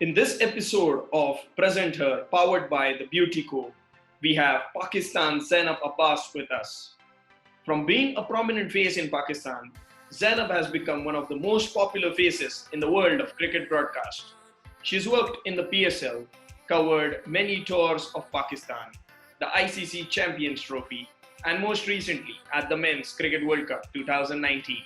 In this episode of Present Her, powered by the Beauty Co, we have Pakistan's Zainab Abbas with us. From being a prominent face in Pakistan, Zainab has become one of the most popular faces in the world of cricket broadcast. She's worked in the PSL, covered many tours of Pakistan, the ICC Champions Trophy, and most recently at the Men's Cricket World Cup 2019.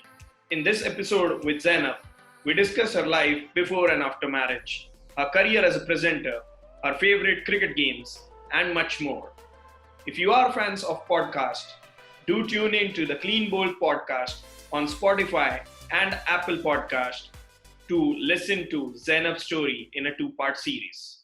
In this episode with Zainab, we discuss her life before and after marriage, her career as a presenter, her favorite cricket games, and much more. If you are fans of podcasts, do tune in to the Clean Bowl podcast on Spotify and Apple Podcast to listen to Zainab's story in a two-part series.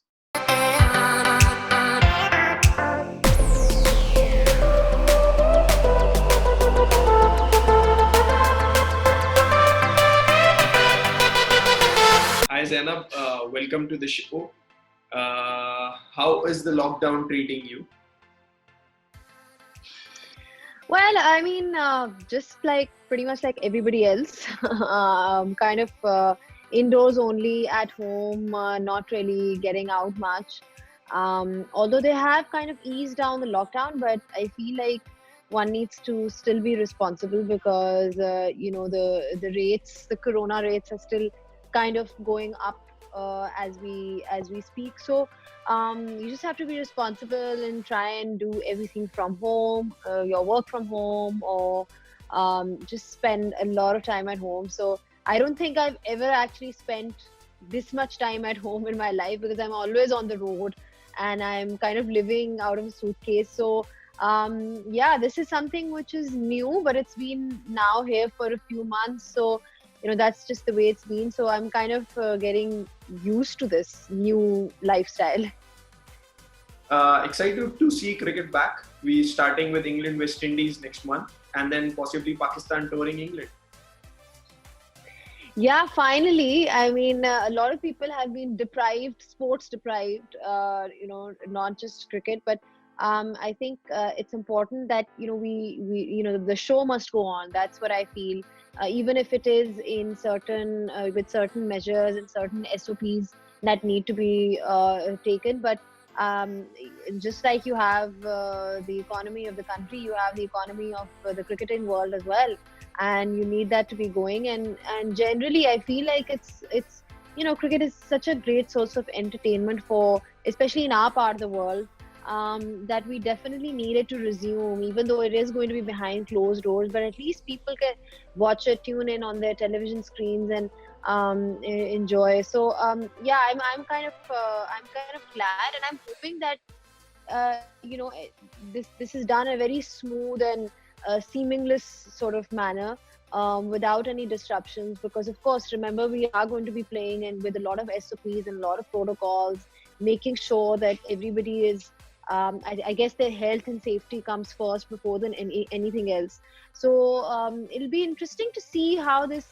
Hi Zainab, welcome to the show. How is the lockdown treating you? Well, I mean, just like pretty much like everybody else, kind of indoors only at home, not really getting out much. Although they have kind of eased down the lockdown, but I feel like one needs to still be responsible because the corona rates are still kind of going up as we speak. So you just have to be responsible and try and do everything from home, your work from home, or just spend a lot of time at home. So I don't think I've ever actually spent this much time at home in my life because I'm always on the road and I'm kind of living out of a suitcase. So yeah, this is something which is new, but it's been now here for a few months. So that's just the way it's been. So I'm kind of getting used to this new lifestyle. Excited to see cricket back. We're starting with England, West Indies next month, and then possibly Pakistan touring England. Yeah, finally. I mean, a lot of people have been sports deprived, not just cricket, but I think it's important that, the show must go on. That's what I feel. Even if it is in with certain measures and certain SOPs that need to be taken. But just like you have the economy of the country, you have the economy of the cricketing world as well. And you need that to be going. And generally, I feel like it's cricket is such a great source of entertainment especially in our part of the world. That we definitely needed to resume, even though it is going to be behind closed doors, but at least people can watch it, tune in on their television screens and enjoy. So yeah, I'm kind of glad, and I'm hoping that this is done in a very smooth and seamless sort of manner, without any disruptions, because of course, remember, we are going to be playing and with a lot of SOPs and a lot of protocols, making sure that everybody is I guess their health and safety comes first before than anything else. So it'll be interesting to see how this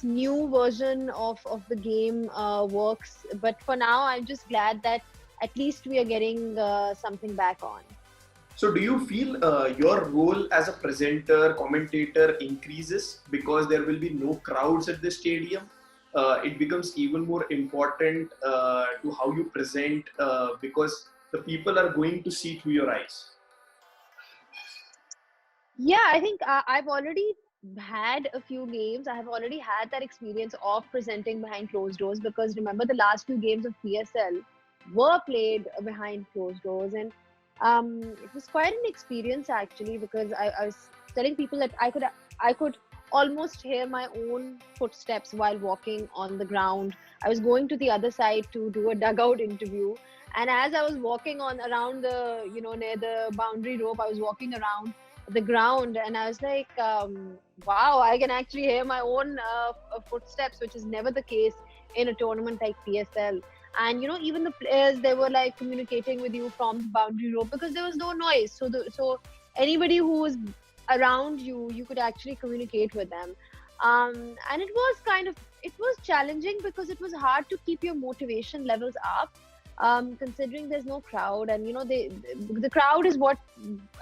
new version of the game works. But for now, I'm just glad that at least we are getting something back on. So do you feel your role as a presenter, commentator increases because there will be no crowds at the stadium? It becomes even more important to how you present because the people are going to see through your eyes. Yeah, I think I've already had a few games. I have already had that experience of presenting behind closed doors, because remember, the last few games of PSL were played behind closed doors, and it was quite an experience actually, because I was telling people that I could almost hear my own footsteps while walking on the ground. I was going to the other side to do a dugout interview, and as I was walking on around the near the boundary rope, I was walking around the ground, and I was like, wow, I can actually hear my own footsteps, which is never the case in a tournament like PSL. And even the players, they were like communicating with you from the boundary rope because there was no noise. So anybody who was around you, you could actually communicate with them. And it was challenging because it was hard to keep your motivation levels up, considering there's no crowd, and the crowd is what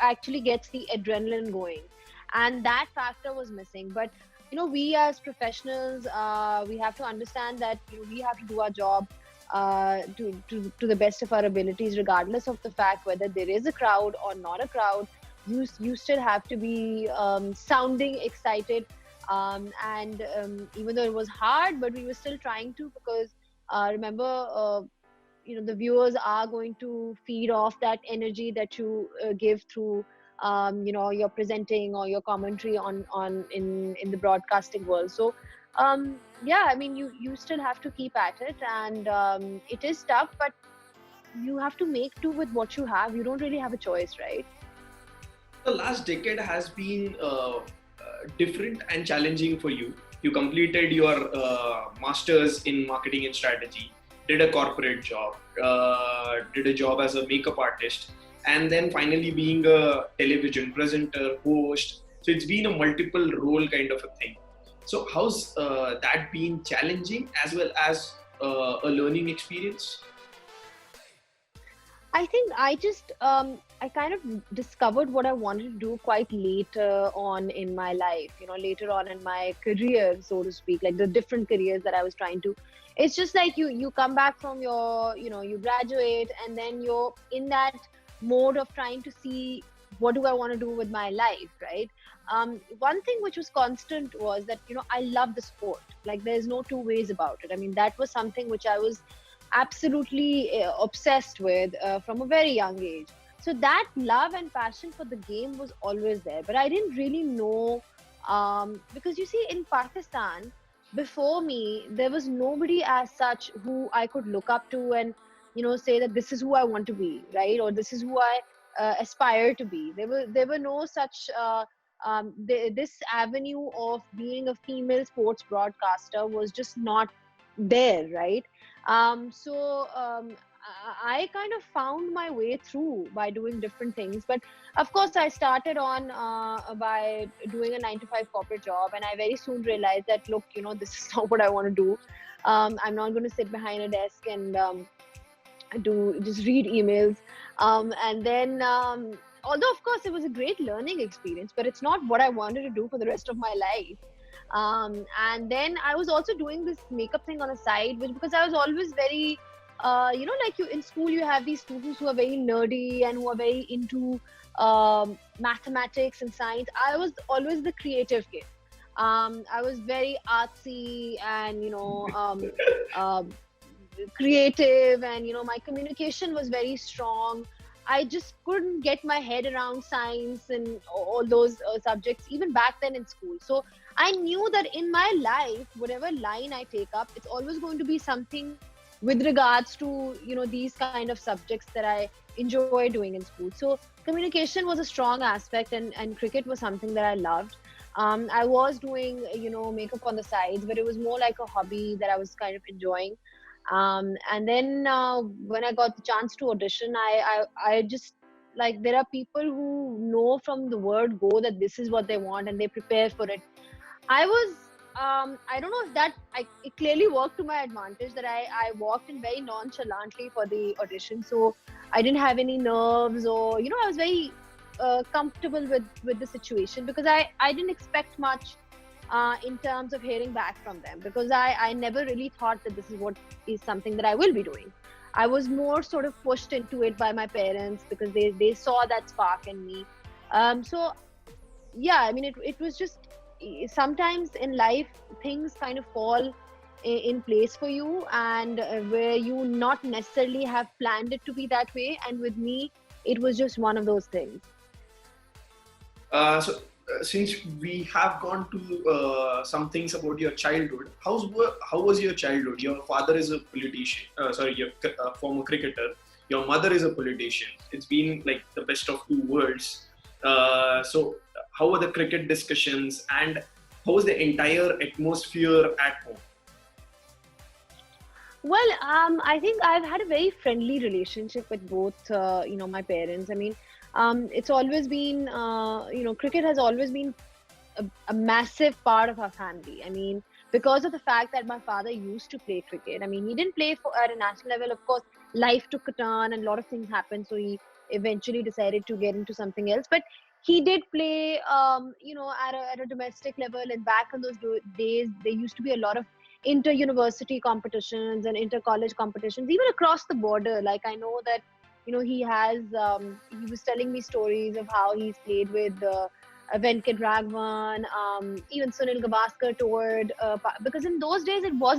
actually gets the adrenaline going, and that factor was missing. But we as professionals, we have to understand that we have to do our job to the best of our abilities, regardless of the fact whether there is a crowd or not a crowd. You still have to be sounding excited, and even though it was hard, but we were still trying to, because remember, the viewers are going to feed off that energy that you give through your presenting or your commentary on in the broadcasting world. So yeah, I mean, you still have to keep at it, and it is tough, but you have to make do with what you have. You don't really have a choice, right? The last decade has been different and challenging for you. You completed your master's in marketing and strategy, did a corporate job, did a job as a makeup artist, and then finally being a television presenter, host. So it's been a multiple role kind of a thing. So how's that been challenging as well as a learning experience? I think I kind of discovered what I wanted to do quite later on in my life, later on in my career, so to speak, like the different careers that I was trying to. It's just like you come back from your, you graduate, and then you're in that mode of trying to see what do I want to do with my life, right? One thing which was constant was that, I love the sport. Like, there's no two ways about it. I mean, that was something which I was absolutely obsessed with from a very young age. So that love and passion for the game was always there, but I didn't really know, because you see, in Pakistan, before me, there was nobody as such who I could look up to and say that this is who I want to be, right? Or this is who I aspire to be. There were no such this avenue of being a female sports broadcaster was just not there, right? So I kind of found my way through by doing different things. But of course, I started on by doing a 9 to 5 corporate job, and I very soon realized that, look, this is not what I want to do. I'm not going to sit behind a desk and do just read emails. And then, although of course it was a great learning experience, but it's not what I wanted to do for the rest of my life. And then I was also doing this makeup thing on a side, which, because I was always very, like, you in school, you have these students who are very nerdy and who are very into mathematics and science. I was always the creative kid. I was very artsy and uh, creative, and my communication was very strong. I just couldn't get my head around science and all those subjects even back then in school. So I knew that in my life, whatever line I take up, it's always going to be something with regards to these kind of subjects that I enjoy doing in school. So communication was a strong aspect, and cricket was something that I loved. I was doing makeup on the sides, but it was more like a hobby that I was kind of enjoying. And then when I got the chance to audition, I just, like, there are people who know from the word go that this is what they want, and they prepare for it. I was, I don't know if it clearly worked to my advantage that I walked in very nonchalantly for the audition. So I didn't have any nerves, or, I was very comfortable with the situation, because I didn't expect much in terms of hearing back from them, because I never really thought that this is what is something that I will be doing. I was more sort of pushed into it by my parents, because they saw that spark in me. So yeah, I mean, it was just, sometimes in life things kind of fall in place for you, and where you not necessarily have planned it to be that way. And with me, it was just one of those things. Since we have gone to some things about your childhood, how was your childhood? Your father is a politician, your former cricketer. Your mother is a politician. It's been like the best of two worlds. So how were the cricket discussions, and how was the entire atmosphere at home? Well, I think I've had a very friendly relationship with both, my parents. I mean, it's always been, cricket has always been a massive part of our family. I mean, because of the fact that my father used to play cricket. I mean, he didn't play at a national level. Of course, life took a turn and a lot of things happened. So he eventually decided to get into something else. But he did play, at a domestic level. And back in those days, there used to be a lot of inter-university competitions and inter-college competitions, even across the border. Like I know that, he was telling me stories of how he's played with Venkat Raghavan, even Sunil Gavaskar toured, because in those days it was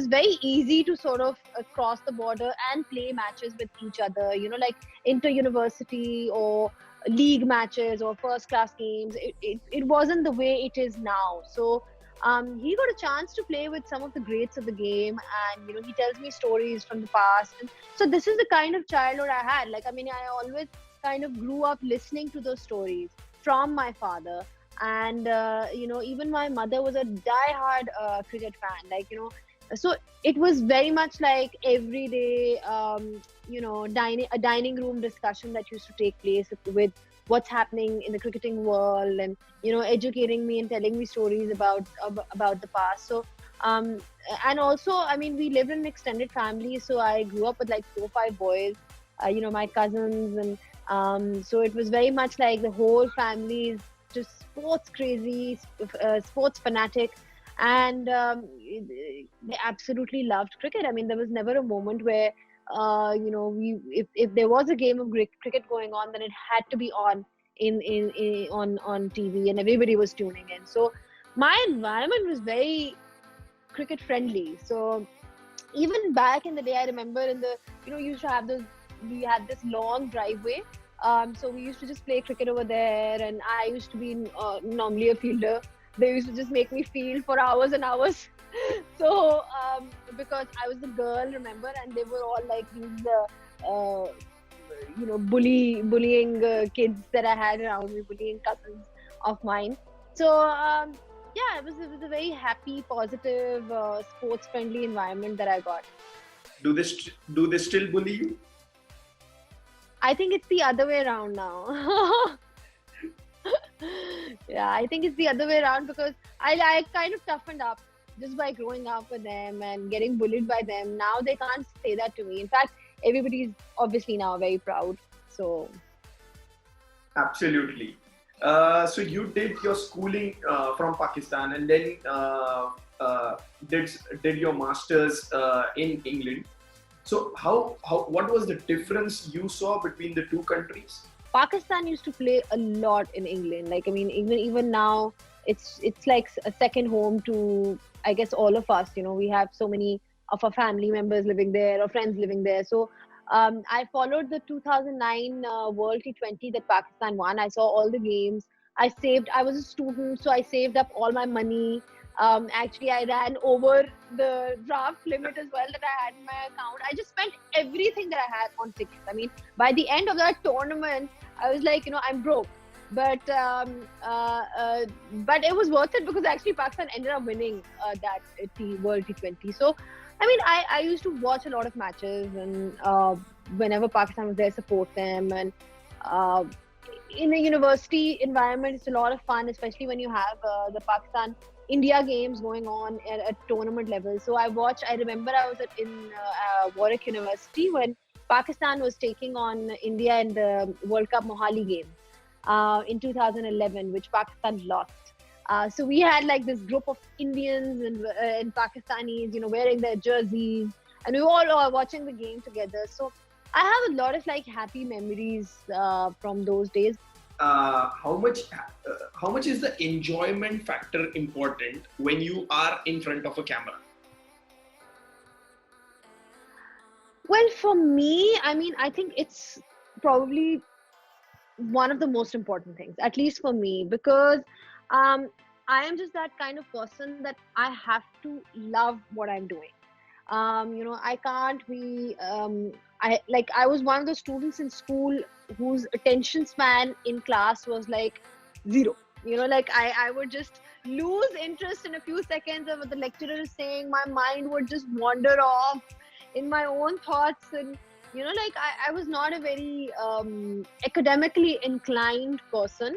very easy to sort of cross the border and play matches with each other, like inter-university or league matches or first class games. It wasn't the way it is now. So he got a chance to play with some of the greats of the game, and he tells me stories from the past. And so this is the kind of childhood I had. Like, I mean, I always kind of grew up listening to those stories from my father. And even my mother was a die-hard cricket fan. Like, so it was very much like every day, a dining room discussion that used to take place with what's happening in the cricketing world, and educating me and telling me stories about the past. So and also, I mean, we lived in an extended family, so I grew up with like 4 or 5 boys, my cousins. And so it was very much like the whole family is just sports crazy, sports fanatic. And they absolutely loved cricket. I mean, there was never a moment where if there was a game of cricket going on, then it had to be on on TV, and everybody was tuning in. So my environment was very cricket friendly. So even back in the day, I remember used to have we had this long driveway. So we used to just play cricket over there, and I used to be normally a fielder. They used to just make me field for hours and hours. So because I was the girl, remember, and they were all like these bullying kids that I had around me, bullying cousins of mine. So yeah, it was a very happy, positive, sports friendly environment that I got. Do they still bully you? I think it's the other way around now. Yeah, I think it's the other way around, because I kind of toughened up just by growing up with them and getting bullied by them. Now they can't say that to me. In fact, everybody's obviously now very proud. So Absolutely. So you did your schooling from Pakistan, and then did your masters in England. So what was the difference you saw between the two countries? Pakistan used to play a lot in England. Like, I mean, even now, it's like a second home to, I guess, all of us. We have so many of our family members living there or friends living there. So I followed the 2009 World T20 that Pakistan won. I saw all the games. I was a student, so I saved up all my money. Actually, I ran over the draft limit as well that I had in my account. I just spent everything that I had on tickets. I mean, by the end of that tournament, I was like, I'm broke. But it was worth it, because actually Pakistan ended up winning that World T20. So, I mean, I used to watch a lot of matches, and whenever Pakistan was there, support them. And in a university environment, it's a lot of fun, especially when you have the Pakistan India games going on at tournament level. So I remember I was in Warwick University when Pakistan was taking on India in the World Cup Mohali game in 2011, which Pakistan lost. So we had like this group of Indians and Pakistanis, wearing their jerseys, and we were all watching the game together. So I have a lot of like happy memories from those days. How much is the enjoyment factor important when you are in front of a camera? Well, for me, I mean, I think it's probably one of the most important things, at least for me, because I am just that kind of person that I have to love what I'm doing. I can't be. I was one of the students in school whose attention span in class was like zero. I would just lose interest in a few seconds of what the lecturer is saying. My mind would just wander off in my own thoughts, and I was not a very academically inclined person,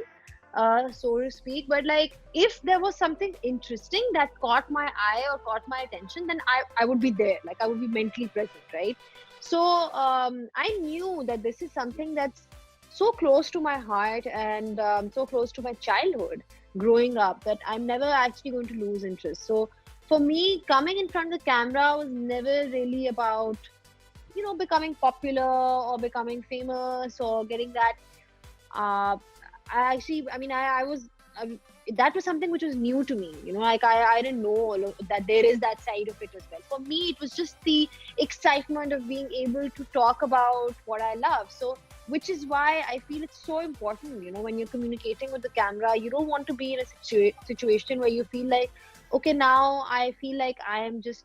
so to speak. But like, if there was something interesting that caught my eye or caught my attention, then I would be there. Like, I would be mentally present, right? So I knew that this is something that's so close to my heart and so close to my childhood growing up that I'm never actually going to lose interest. So for me, coming in front of the camera was never really about, becoming popular or becoming famous or getting that. Uh, I was, that was something which was new to me, like I didn't know that there is that side of it as well. For me, it was just the excitement of being able to talk about what I love. So, which is why I feel it's so important, when you're communicating with the camera, you don't want to be in a situation where you feel like, okay, now I feel like I've just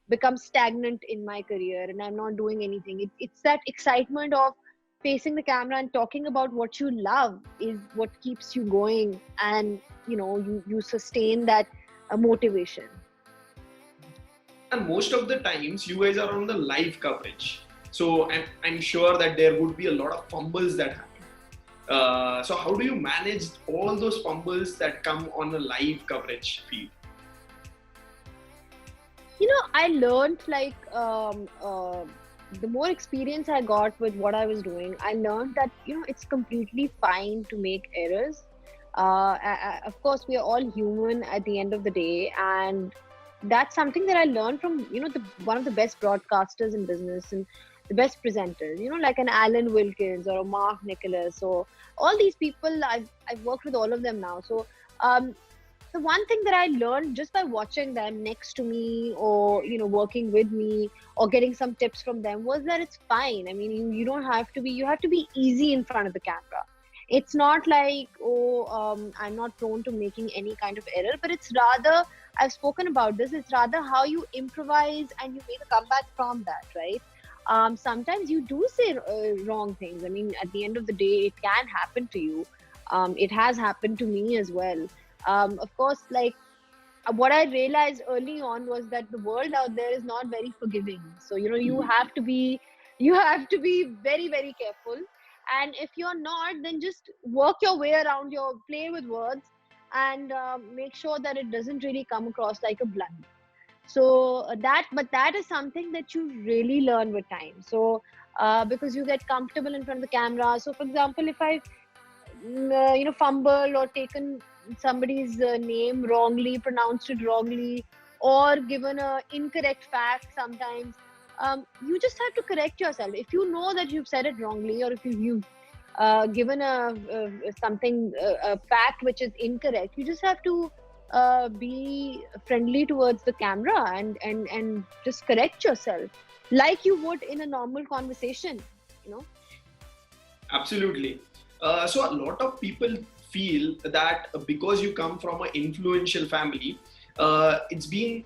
become stagnant in my career and I'm not doing anything. It's that excitement of facing the camera and talking about what you love is what keeps you going, and you sustain that motivation. And most of the times, you guys are on the live coverage. So I'm sure that there would be a lot of fumbles that happen. So how do you manage all those fumbles that come on a live coverage feed? I learned the more experience I got with what I was doing, I learned that it's completely fine to make errors. Of course, we are all human at the end of the day, and that's something that I learned from one of the best broadcasters in business and the best presenters. Like an Alan Wilkins or a Mark Nicholas, or all these people. I've worked with all of them now. So um, the one thing that I learned just by watching them next to me, or working with me, or getting some tips from them, was that it's fine. I mean, you don't have to be. You have to be easy in front of the camera. It's not like, oh, I'm not prone to making any kind of error, but it's rather, I've spoken about this. It's rather how you improvise and you make a comeback from that, right? Sometimes you do say wrong things. I mean, at the end of the day, it can happen to you. It has happened to me as well. Of course, like what I realized early on was that the world out there is not very forgiving. So you have to be very, very careful. And if you're not, then just work your way around your play with words, and make sure that it doesn't really come across like a blunder. So but that is something that you really learn with time. So because you get comfortable in front of the camera. So for example, if I fumble or taken somebody's name wrongly, pronounced it wrongly, or given a incorrect fact sometimes, you just have to correct yourself. If you know that you've said it wrongly, or if you've given a fact which is incorrect, you just have to be friendly towards the camera, and just correct yourself like you would in a normal conversation, you know. Absolutely. So a lot of people feel that because you come from an influential family, it's been,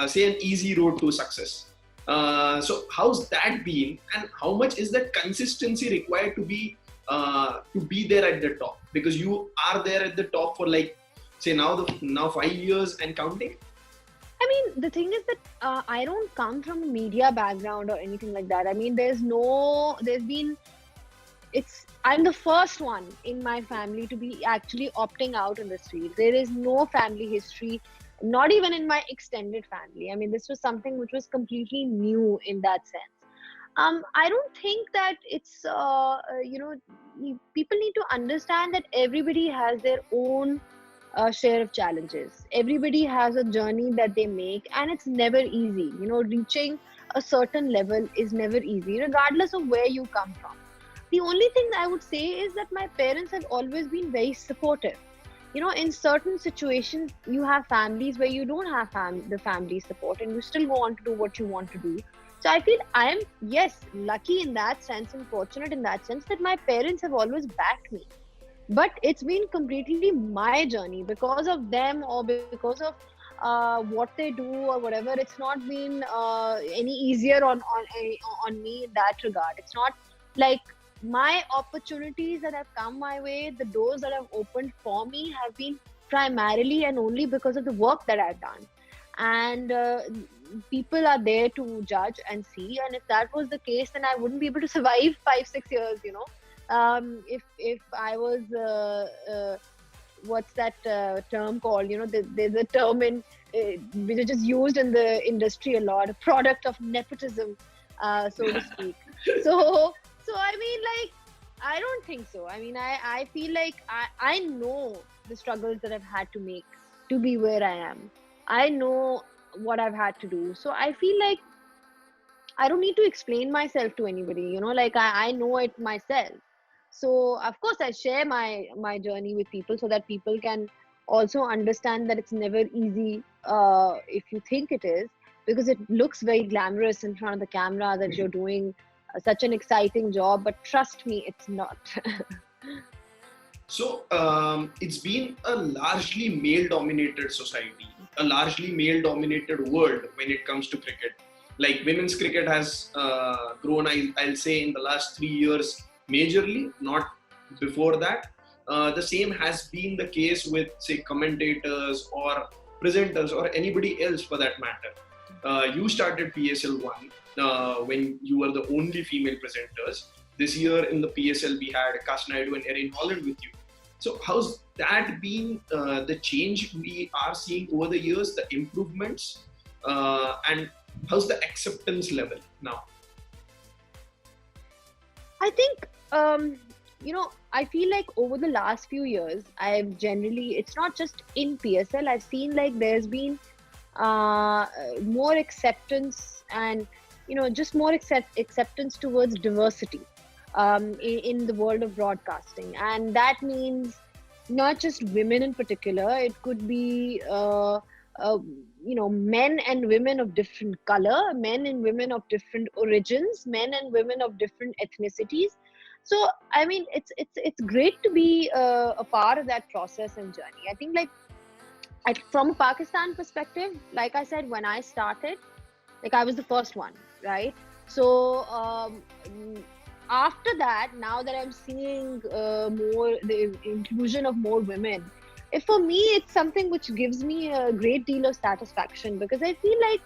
say, an easy road to success. So how's that been, and how much is that consistency required to be there at the top? Because you are there at the top for, like, say, now 5 years and counting. I mean, the thing is that I don't come from a media background or anything like that. I mean, I'm the first one in my family to be actually opting out in this field. There is no family history, not even in my extended family. I mean, this was something which was completely new in that sense. I don't think that it's, people need to understand that everybody has their own share of challenges. Everybody has a journey that they make, and it's never easy. Reaching a certain level is never easy, regardless of where you come from. The only thing that I would say is that my parents have always been very supportive. In certain situations, you have families where you don't have the family support, and you still go on to do what you want to do. So I feel I am, yes, lucky in that sense and fortunate in that sense that my parents have always backed me. But it's been completely my journey because of them, or because of what they do or whatever. It's not been any easier on me in that regard. It's not like my opportunities that have come my way, the doors that have opened for me, have been primarily and only because of the work that I've done. And people are there to judge and see. And if that was the case, then I wouldn't be able to survive 5-6 years. If I was what's that term called? There's a term which is just used in the industry a lot, a product of nepotism, so to speak. So I mean, like, I don't think so. I mean, I feel like I know the struggles that I've had to make to be where I am. I know what I've had to do. So I feel like I don't need to explain myself to anybody, like I know it myself. So of course I share my journey with people so that people can also understand that it's never easy if you think it is, because it looks very glamorous in front of the camera that you're doing such an exciting job, but trust me, it's not. So it's been a largely male-dominated society, a largely male-dominated world when it comes to cricket. Like women's cricket has grown, I'll say, in the last 3 years majorly, not before that. The same has been the case with, say, commentators or presenters or anybody else for that matter. You started PSL 1 when you were the only female presenters. This year in the PSL, we had Kash Naidu and Erin Holland with you. So, how's that been the change we are seeing over the years, the improvements, and how's the acceptance level now? I think, I feel like over the last few years, it's not just in PSL, I've seen like there's been more acceptance and, just more acceptance towards diversity in the world of broadcasting. And that means not just women in particular, it could be uh, men and women of different color, men and women of different origins, men and women of different ethnicities. So I mean, it's great to be a part of that process and journey. I think, like, from a Pakistan perspective, like I said, when I started, like I was the first one, right? So after that, now that I'm seeing more the inclusion of more women, for me it's something which gives me a great deal of satisfaction, because I feel like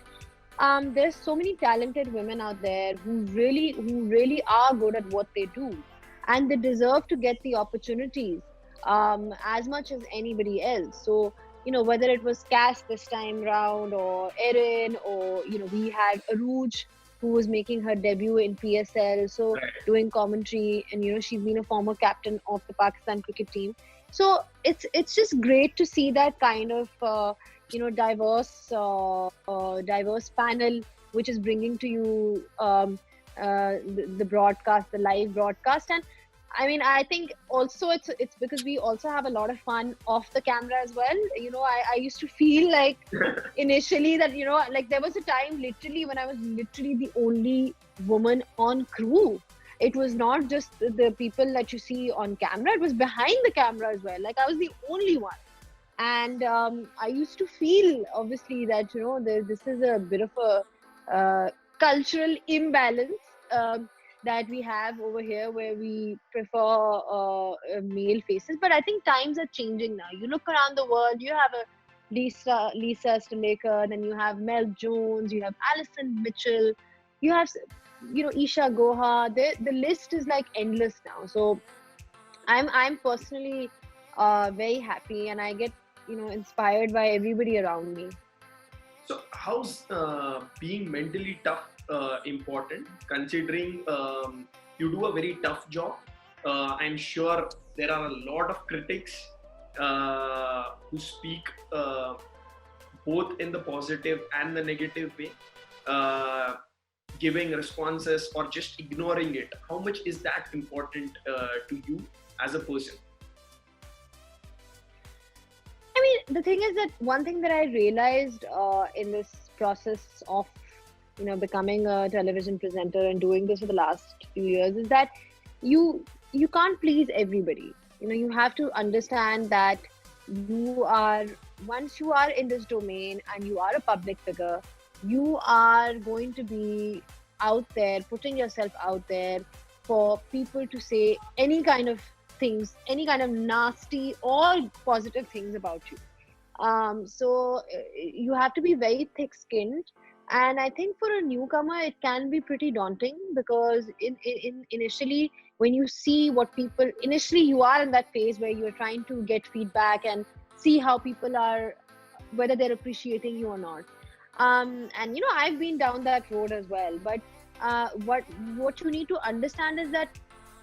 there's so many talented women out there who really are good at what they do, and they deserve to get the opportunities as much as anybody else. So whether it was Cass this time round, or Erin, or we had Aruj, who was making her debut in PSL, so Right. doing commentary, and she's been a former captain of the Pakistan cricket team. So it's just great to see that kind of diverse panel which is bringing to you the broadcast, the live broadcast. And I mean, I think also it's because we also have a lot of fun off the camera as well. I used to feel like initially that like there was a time literally when I was literally the only woman on crew. It was not just the people that you see on camera, it was behind the camera as well. Like I was the only one. And I used to feel obviously that this is a bit of a cultural imbalance that we have over here, where we prefer male faces. But I think times are changing now. You look around the world, you have a Lisa Stalaker, then you have Mel Jones, you have Alison Mitchell, you have Isha Goha. The list is like endless now. So I'm personally very happy, and I get inspired by everybody around me. So, how's being mentally tough important, considering you do a very tough job? I'm sure there are a lot of critics who speak both in the positive and the negative way, uh, giving responses or just ignoring it. How much is that important to you as a person? I mean, the thing is that one thing that I realized in this process of becoming a television presenter and doing this for the last few years is that you can't please everybody. You have to understand that you are once you are in this domain and you are a public figure, you are going to be out there, putting yourself out there for people to say any kind of things, any kind of nasty or positive things about you. So you have to be very thick skinned. And I think for a newcomer, it can be pretty daunting, because in initially, when you see what people, initially you are in that phase where you're trying to get feedback and see how people are, whether they're appreciating you or not. And I've been down that road as well. But what you need to understand is that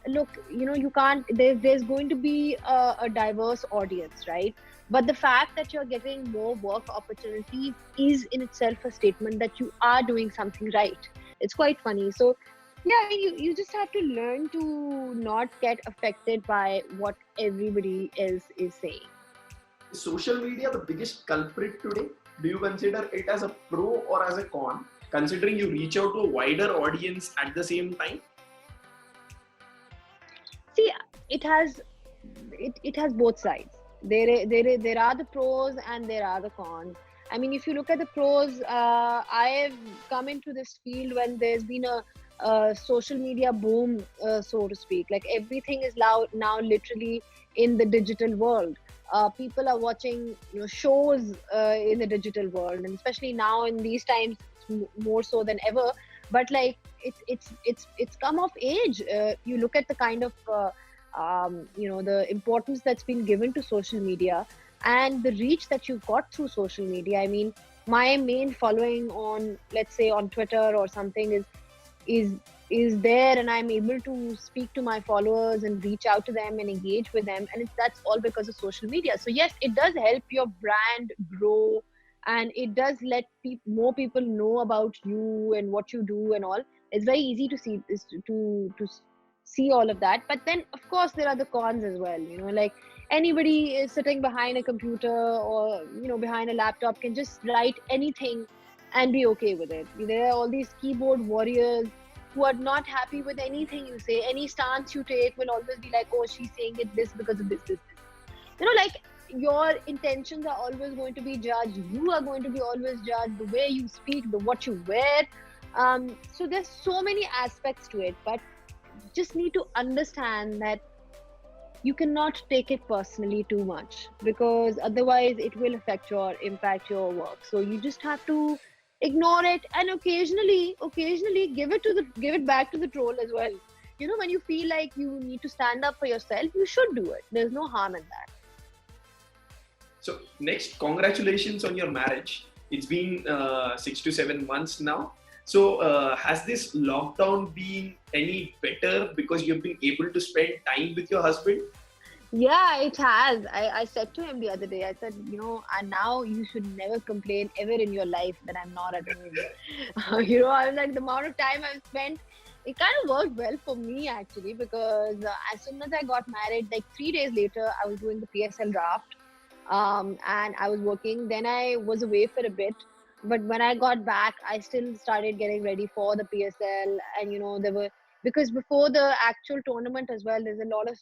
look, you can't, there's going to be a diverse audience, right? But the fact that you're getting more work opportunities is in itself a statement that you are doing something right. It's quite funny. So yeah, I mean, you just have to learn to not get affected by what everybody else is saying. Is social media the biggest culprit today? Do you consider it as a pro or as a con, considering you reach out to a wider audience at the same time? See, it has both sides. There are the pros and there are the cons. I mean, if you look at the pros, I have come into this field when there's been a social media boom, so to speak. Like everything is now literally in the digital world. People are watching shows in the digital world, and especially now in these times, more so than ever. But like it's come of age. You look at the kind of the importance that's been given to social media and the reach that you've got through social media. I mean, my main following on, let's say, on Twitter or something is is there, and I'm able to speak to my followers and reach out to them and engage with them, and that's all because of social media. So yes, it does help your brand grow, and it does let more people know about you and what you do and all. It's very easy to see to see all of that. But then of course there are the cons as well, like anybody is sitting behind a computer or behind a laptop can just write anything and be okay with it. There are all these keyboard warriors who are not happy with anything you say. Any stance you take will always be like, oh, she's saying it this because of this. Like your intentions are always going to be judged. You are going to be always judged. The way you speak, the what you wear. So there's so many aspects to it, but just need to understand that you cannot take it personally too much, because otherwise it will impact your work. So you just have to ignore it, and occasionally give it back to the troll as well. When you feel like you need to stand up for yourself, you should do it. There's no harm in that. So next, congratulations on your marriage. It's been 6 to 7 months now. So has this lockdown been any better because you've been able to spend time with your husband? Yeah, it has. I said to him the other day, I said, and now you should never complain ever in your life that I'm not at home. I was like, the amount of time I've spent, it kind of worked well for me actually, because as soon as I got married, like 3 days later, I was doing the PSL draft, and I was working. Then I was away for a bit. But when I got back, I still started getting ready for the PSL, and because before the actual tournament as well, there's a lot of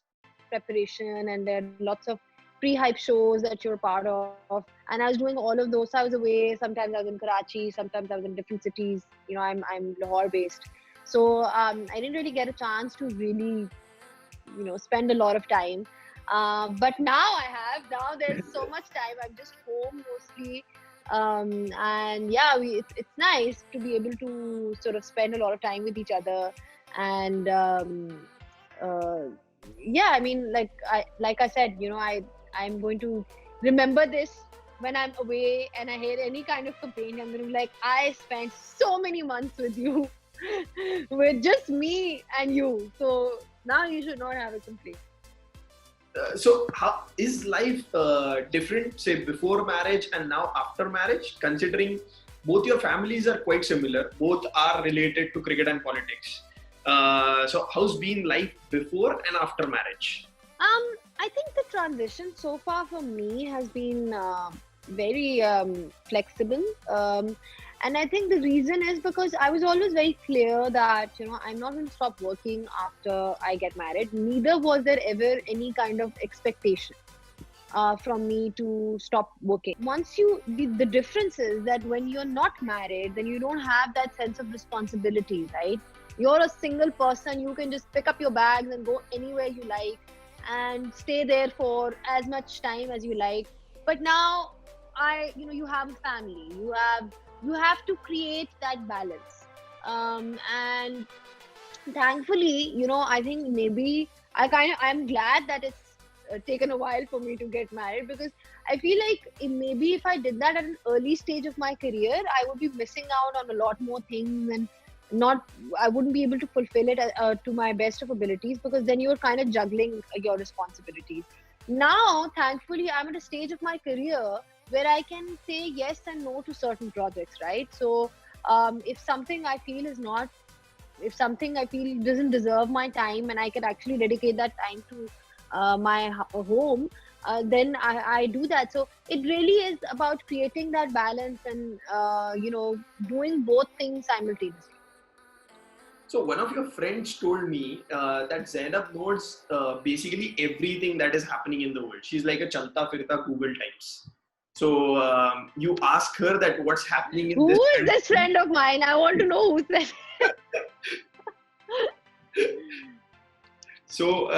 preparation and there are lots of pre-hype shows that you're part of. And I was doing all of those. I was away. Sometimes I was in Karachi. Sometimes I was in different cities. I'm Lahore based. So I didn't really get a chance to really, spend a lot of time. But now I have. Now there's so much time. I'm just home mostly. And yeah, it's nice to be able to sort of spend a lot of time with each other. And yeah, I mean, like I said, I'm going to remember this when I'm away and I hear any kind of complaint. I'm going to be like, I spent so many months with you, with just me and you. So now you should not have a complaint. So how is life different, say, before marriage and now after marriage, considering both your families are quite similar, both are related to cricket and politics? So how's been life before and after marriage? I think the transition so far for me has been very flexible. And I think the reason is because I was always very clear that, I'm not going to stop working after I get married. Neither was there ever any kind of expectation from me to stop working. Once the difference is that when you're not married, then you don't have that sense of responsibility, right? You're a single person. You can just pick up your bags and go anywhere you like and stay there for as much time as you like. But now you have a family. You have to create that balance. And thankfully, I think maybe I'm glad that it's taken a while for me to get married, because I feel like if I did that at an early stage of my career, I would be missing out on a lot more things, and not I wouldn't be able to fulfill it to my best of abilities, because then you're kind of juggling your responsibilities. Now, thankfully, I'm at a stage of my career where I can say yes and no to certain projects, right? So, if something I feel is not, if something I feel doesn't deserve my time, and I can actually dedicate that time to my home, then I do that. So it really is about creating that balance and doing both things simultaneously. So one of your friends told me that Zainab knows basically everything that is happening in the world. She's like a chalta firta Google types. So you ask her that what's happening in Who this is this country. friend of mine? I want to know who's that. So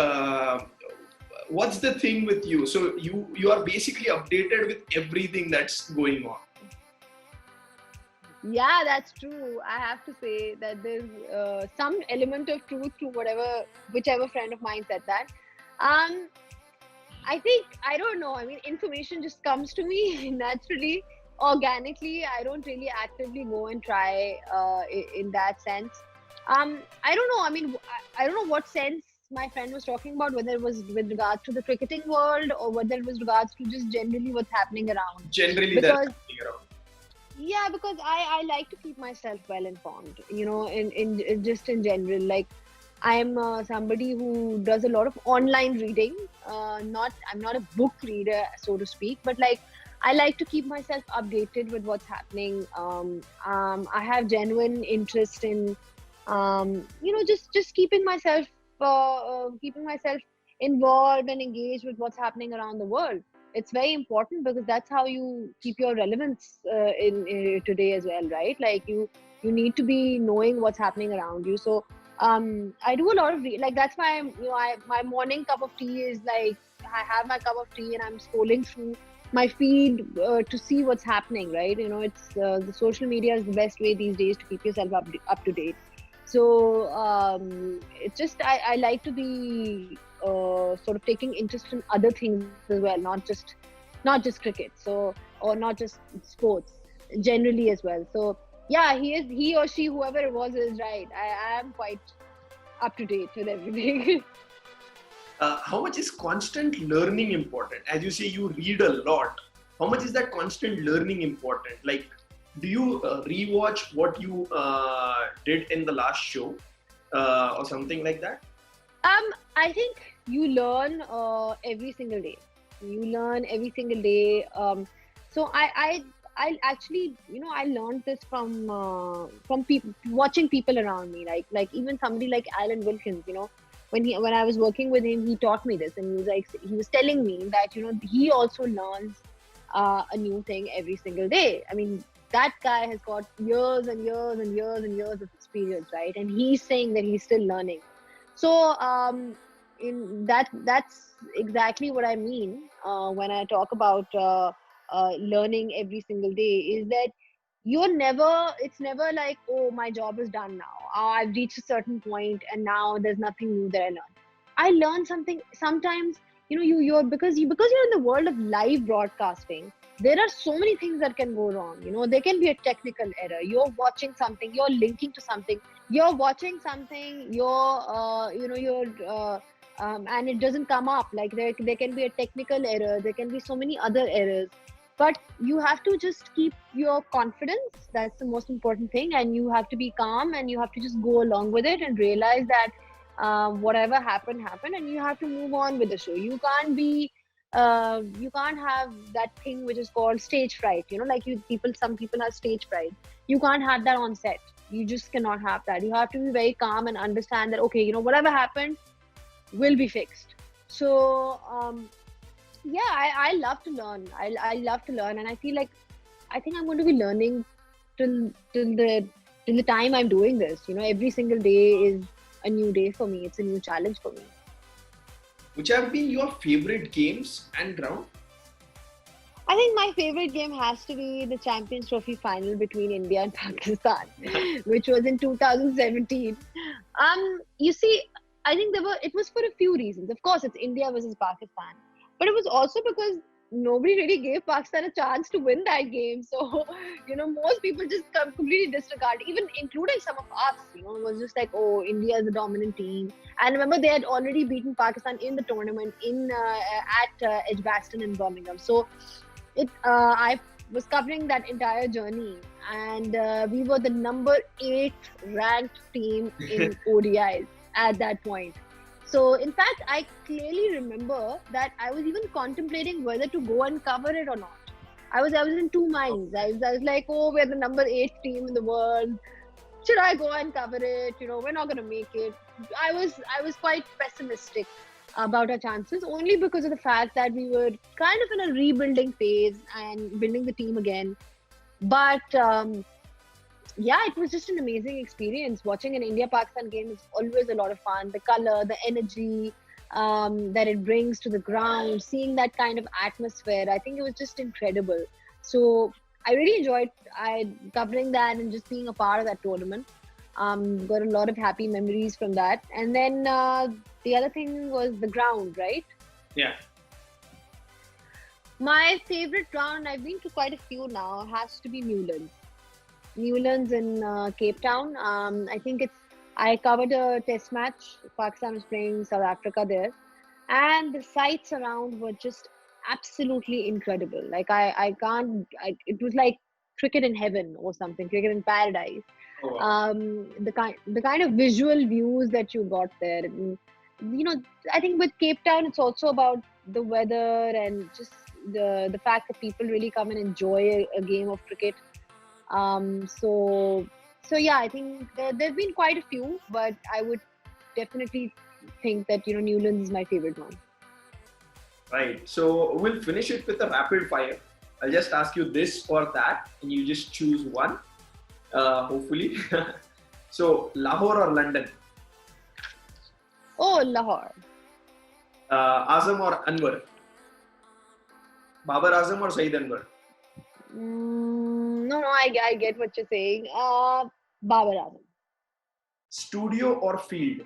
what's the thing with you? So you are basically updated with everything that's going on. Yeah, that's true. I have to say that there's some element of truth to whichever friend of mine said that. Um, I think, I don't know. I mean, information just comes to me naturally, organically. I don't really actively go and try in that sense. I don't know. I mean, I don't know what sense my friend was talking about, whether it was with regards to the cricketing world or whether it was regards to just generally what's happening around. Generally, that's Because happening around. yeah, because I like to keep myself well informed, in just in general. Like, I'm somebody who does a lot of online reading. I'm not a book reader, so to speak, but like, I like to keep myself updated with what's happening. I have genuine interest in, just keeping myself involved and engaged with what's happening around the world. It's very important because that's how you keep your relevance in today as well, right? Like, you need to be knowing what's happening around you. So I do a lot of like, that's my my morning cup of tea is like, I have my cup of tea and I'm scrolling through my feed to see what's happening, right? It's the social media is the best way these days to keep yourself up to date. So it's just, I like to be sort of taking interest in other things as well, not just cricket, so, or not just sports, generally as well. So yeah, he or she, whoever it was, is right. I am quite up to date with everything. How much is constant learning important? As you say, you read a lot. How much is that constant learning important? Like, do you rewatch what you did in the last show or something like that? I think you learn every single day. You learn every single day. So I actually, I learned this from people, watching people around me, like even somebody like Alan Wilkins. When I was working with him, he taught me this, and he was telling me that he also learns a new thing every single day. I mean, that guy has got years and years and years and years of experience, right? And he's saying that he's still learning. So in that's exactly what I mean when I talk about learning every single day, is that it's never like, oh, my job is done now. I've reached a certain point and now there's nothing new that I learn something sometimes. Because you're in the world of live broadcasting, there are so many things that can go wrong. There can be a technical error. You're watching something, you're linking to something, you're watching something, and it doesn't come up. Like, there can be a technical error, there can be so many other errors, but you have to just keep your confidence. That's the most important thing, and you have to be calm, and you have to just go along with it and realize that whatever happened, and you have to move on with the show. You can't have that thing which is called stage fright. Like, some people have stage fright. You can't have that on set. You just cannot have that. You have to be very calm and understand that, okay, whatever happened will be fixed. So yeah, I love to learn. I love to learn, and I feel like, I think I'm going to be learning till the time I'm doing this. Every single day is a new day for me. It's a new challenge for me. Which have been your favorite games and ground? I think my favorite game has to be the Champions Trophy final between India and Pakistan, which was in 2017. You see, I think it was for a few reasons. Of course, it's India versus Pakistan, but it was also because nobody really gave Pakistan a chance to win that game. So, most people just completely disregard, even including some of us. It was just like, oh, India is the dominant team. And remember, they had already beaten Pakistan in the tournament at Edgbaston in Birmingham. So, I was covering that entire journey, and we were the number 8 ranked team in ODIs at that point. So, in fact, I clearly remember that I was even contemplating whether to go and cover it or not. I was in two minds. I was like, oh, we're the number 8 team in the world. Should I go and cover it? We're not going to make it. I was quite pessimistic about our chances, only because of the fact that we were kind of in a rebuilding phase and building the team again. But yeah, it was just an amazing experience. Watching an India-Pakistan game is always a lot of fun. The color, the energy that it brings to the ground, seeing that kind of atmosphere, I think it was just incredible. So I really enjoyed covering that and just being a part of that tournament. Got a lot of happy memories from that. And then the other thing was the ground, right? Yeah. My favorite ground, I've been to quite a few now, has to be Newlands. Newlands in Cape Town. I think I covered a test match. Pakistan was playing South Africa there. And the sights around were just absolutely incredible. Like, it was like cricket in heaven or something, cricket in paradise. Oh, wow. The kind of visual views that you got there. And, I think with Cape Town, it's also about the weather and just the fact that people really come and enjoy a game of cricket. So yeah, I think there've been quite a few, but I would definitely think that Newlands is my favorite one. Right. So we'll finish it with a rapid fire. I'll just ask you this or that, and you just choose one. Hopefully. So Lahore or London? Oh, Lahore. Azam or Anwar? Babar Azam or Saeed Anwar? No, I get what you're saying. Babar Azam. Studio or field?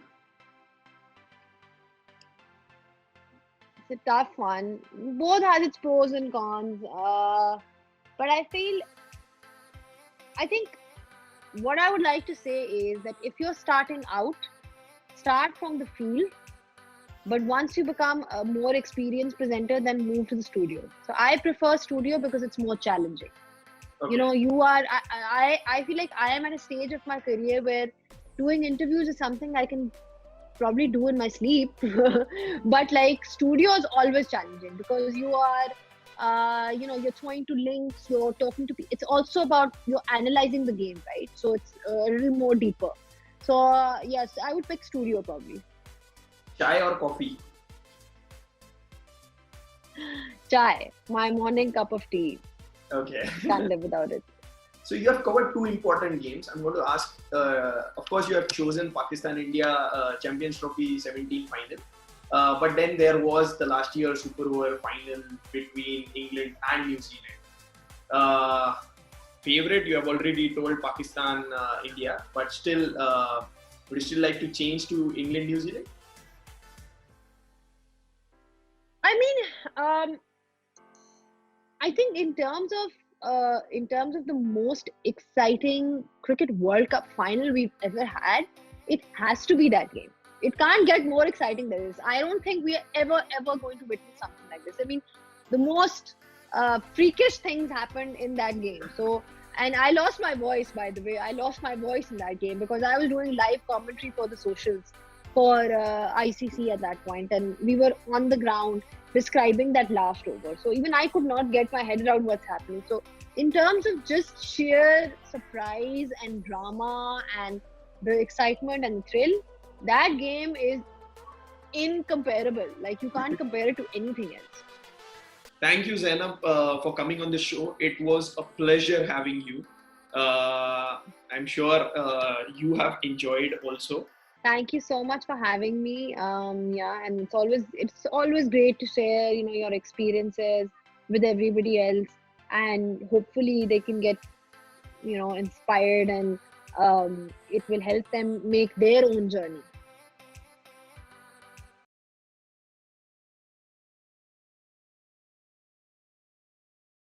It's a tough one. Both has its pros and cons. But I think what I would like to say is that if you're starting out, start from the field. But once you become a more experienced presenter, then move to the studio. So I prefer studio because it's more challenging. Okay. I feel like I am at a stage of my career where doing interviews is something I can probably do in my sleep. But like, studio is always challenging because you are you're throwing to links, you're talking to people. It's also about you're analyzing the game, right? So it's a little more deeper. So yes, I would pick studio probably. Chai or coffee? Chai, my morning cup of tea. Okay. Can't live without it. So you have covered 2 important games. I'm going to ask, of course, you have chosen Pakistan-India Champions Trophy 17 final. But then there was the last year Super Over final between England and New Zealand. Favorite, you have already told Pakistan-India, but still, would you still like to change to England-New Zealand? I mean, I think in terms of the most exciting cricket World Cup final we've ever had, it has to be that game. It can't get more exciting than this. I don't think we are ever going to witness something like this. I mean, the most freakish things happened in that game. So, and I lost my voice, by the way. I lost my voice in that game because I was doing live commentary for the socials for ICC at that point, and we were on the ground describing that last over. So even I could not get my head around what's happening. So in terms of just sheer surprise and drama and the excitement and thrill, that game is incomparable. Like, you can't compare it to anything else. Thank you, Zainab, for coming on the show. It was a pleasure having you. I'm sure you have enjoyed also. Thank you so much for having me. Yeah, and it's always great to share, your experiences with everybody else, and hopefully they can get, inspired, and it will help them make their own journey.